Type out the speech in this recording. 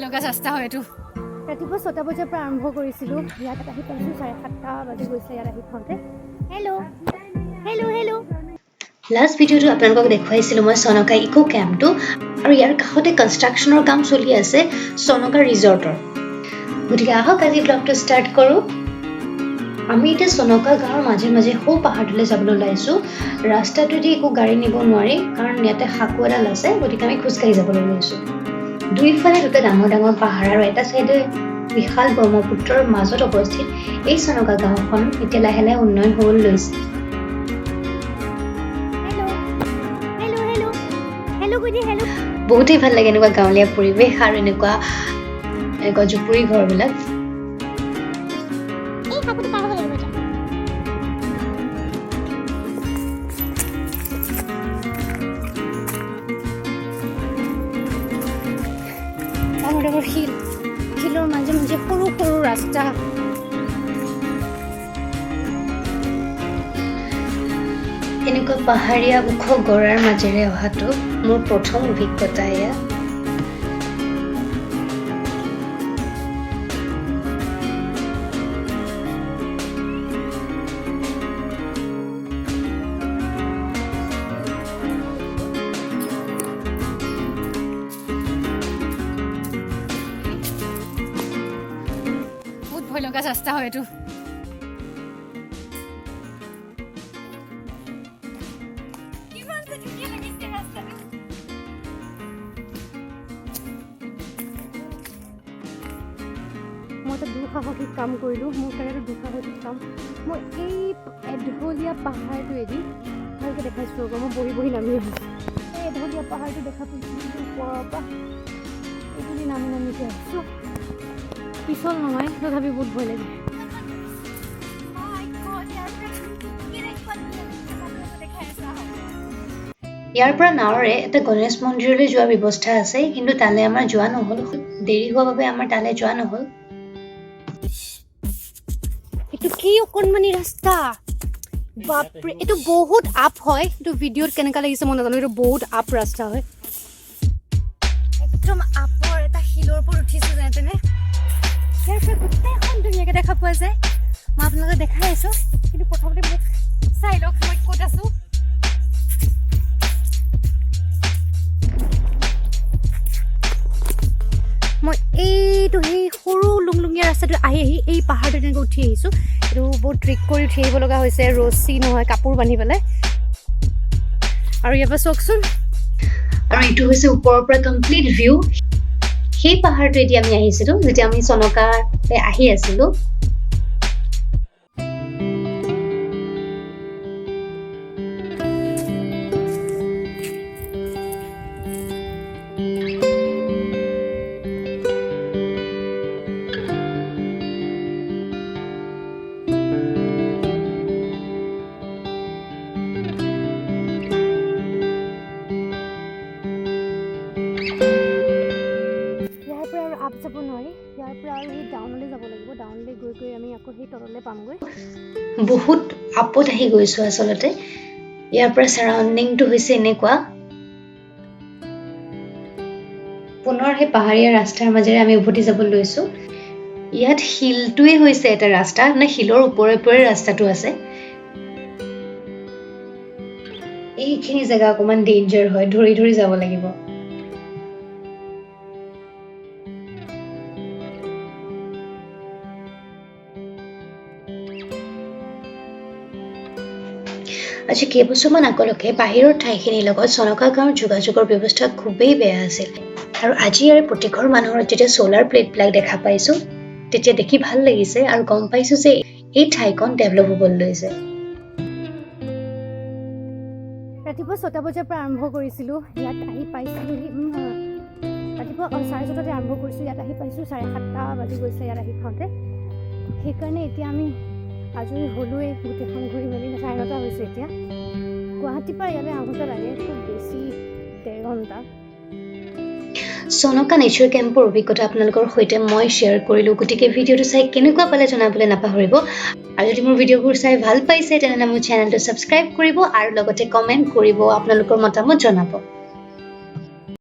লগা ৰাস্তা হয় এইটো ৰাতিপুৱা 6টা বজাৰ পৰা আৰম্ভ কৰিছিলোঁ ইয়াত আহি পাইছোঁ 7:30 বাজি গৈছে ইয়াত আহি পাওঁতে হেল্ল' হেল্ল' হেল্ল' লাষ্ট ভিডিঅ'টো আপোনালোকক দেখুৱাইছিলোঁ মই চনকা ইকো কেম্পটো আৰু ইয়াৰ কাষতে কনষ্ট্ৰাকশ্যনৰ কাম চলি আছে চনকা ৰিজৰ্টৰ গতিকে আহক আজি ব্লগটো ষ্টাৰ্ট কৰোঁ আমি এতিয়া চনকা গাঁৱৰ মাজে মাজে সৌ পাহাৰটোলৈ যাবলৈ ওলাইছোঁ ৰাস্তাটোদি একো গাড়ী নিব নোৱাৰি কাৰণ ইয়াতে সাঁকো এডাল আছে গতিকে আমি খোজকাঢ়ি যাবলৈ লৈছোঁ দুইফালে দুটা ডাঙৰ ডাঙৰ পাহাৰ আৰু এটা চাইডে বিশাল ব্ৰহ্মপুত্ৰৰ মাজত অৱস্থিত এই চনকা গাঁওখন এতিয়া লাহে লাহে উন্নয়ন হ'বলৈ লৈছে বহুতেই ভাল লাগে এনেকুৱা গাঁৱলীয়া পৰিৱেশ আৰু এনেকুৱা জুপুৰি ঘৰবিলাক ডাঙৰ শিলৰ মাজে মাজে সৰু সৰু ৰাস্তা এনেকুৱা পাহাৰীয়া ওখ গৰাৰ মাজেৰে অহাটো মোৰ প্ৰথম অভিজ্ঞতা এয়া বহুত ভয় লগা ৰাস্তা হয় এইটো মই এটা দুঃসাহসিক কাম কৰিলোঁ মোৰ কাৰণে দুঃসাহসিক কাম মই এই এঢলীয়া পাহাৰটোৱেদি ভালকৈ দেখাইছোঁ ৰ'ব মই বহি বহি নামি আহিছোঁ এই এঢলীয়া পাহাৰটো দেখা পাইছোঁ ওপৰৰ পৰা এইখিনি নামি নামিকৈ আহিছোঁ পিছল নহয় তথাপি বহুত ভয় লাগে ইয়াৰ পৰা নাৱেৰে এটা গণেশ মন্দিৰলৈ যোৱাৰ ব্যৱস্থা আছে কিন্তু তালৈ আমাৰ যোৱা নহ'ল দেৰি হোৱাৰ বাবে আমাৰ তালৈ যোৱা নহ'ল এইটো কি অকণমানি ৰাস্তা বাপৰে এইটো বহুত আপ হয় এইটো ভিডিঅ'ত কেনেকুৱা লাগিছে মই নাজানো এইটো বহুত আপ ৰাস্তা হয় একদম আপৰ এটা শিলৰ ওপৰত উঠিছোঁ যেনে তেনে ইয়াৰ পৰা গোটেইখন ধুনীয়াকৈ দেখা পোৱা যায় মই আপোনালোকে দেখাই আছোঁ কিন্তু প্ৰথমতে মোক চাই লওক মই ক'ত আছোঁ মই এইটো সেই সৰু লুংলুঙীয়া ৰাস্তাটো আহি এই পাহাৰটো তেনেকৈ উঠি আহিছোঁ এইটো বহুত ট্ৰিক কৰি উঠি আহিব লগা হৈছে ৰছী নহয় কাপোৰ বান্ধি পেলাই আৰু ইয়াৰ পৰা চাওকচোন আৰু এইটো হৈছে ওপৰৰ পৰা কমপ্লিট ভিউ সেই পাহাৰটোৱেদি আমি আহিছিলোঁ যেতিয়া আমি চনকালৈ আহি আছিলোঁ আপ যাব নোৱাৰি ইয়াৰ পৰা আৰু সেই ডাউনলৈ যাব লাগিব ডাউনলৈ গৈ গৈ আমি আকৌ সেই তললৈ পামগৈ বহুত আপত আহি গৈছোঁ আচলতে ইয়াৰ পৰা চাৰাউণ্ডিংটো হৈছে এনেকুৱা পুনৰ সেই পাহাৰীয়া ৰাস্তাৰ মাজেৰে আমি উভতি যাব লৈছোঁ ইয়াত শিলটোৱে হৈছে এটা ৰাস্তা নে শিলৰ ওপৰে ওপৰে ৰাস্তাটো আছে এইখিনি জেগা অকণমান ডেঞ্জাৰ হয় ধৰি ধৰি যাব লাগিব আজি কেইবছৰমান আগলৈকে বাহিৰৰ ঠাইখিনিৰ লগত চনকা গাঁৱৰ যোগাযোগৰ ব্যৱস্থা খুবেই বেয়া আছিল আৰু আজি ইয়াৰ প্ৰতিঘৰ মানুহৰ যেতিয়া ছ'লাৰ প্লেটবিলাক দেখা পাইছোঁ তেতিয়া দেখি ভাল লাগিছে আৰু গম পাইছোঁ যে এই ঠাইখন ডেভেলপ হ'বলৈ লৈছে ৰাতিপুৱা 6টা বজাৰ পৰা আৰম্ভ কৰিছিলোঁ ইয়াত আহি পাইছিলোঁ ৰাতিপুৱা 6:30 আৰম্ভ কৰিছোঁ ইয়াত আহি পাইছোঁ 7:30 বাজি গৈছে ইয়াত আহি পাওঁতে সেইকাৰণে এতিয়া আমি আজৰি হ'লোৱে গোটেইখন ঘূৰি মেলি 9:30 হৈছে এতিয়া গুৱাহাটীৰ পৰা ইয়ালৈ আহোঁতে লাগে খুব বেছি 1.5 ঘণ্টা চনকা নেচাৰ কেম্পৰ অভিজ্ঞতা আপোনালোকৰ সৈতে মই শ্বেয়াৰ কৰিলোঁ গতিকে ভিডিঅ'টো চাই কেনেকুৱা পালে জনাবলৈ নাপাহৰিব আৰু যদি মোৰ ভিডিঅ'বোৰ চাই ভাল পাইছে তেনেহ'লে মোৰ চেনেলটো ছাবস্ক্ৰাইব কৰিব আৰু লগতে কমেণ্ট কৰিব আপোনালোকৰ মতামত জনাব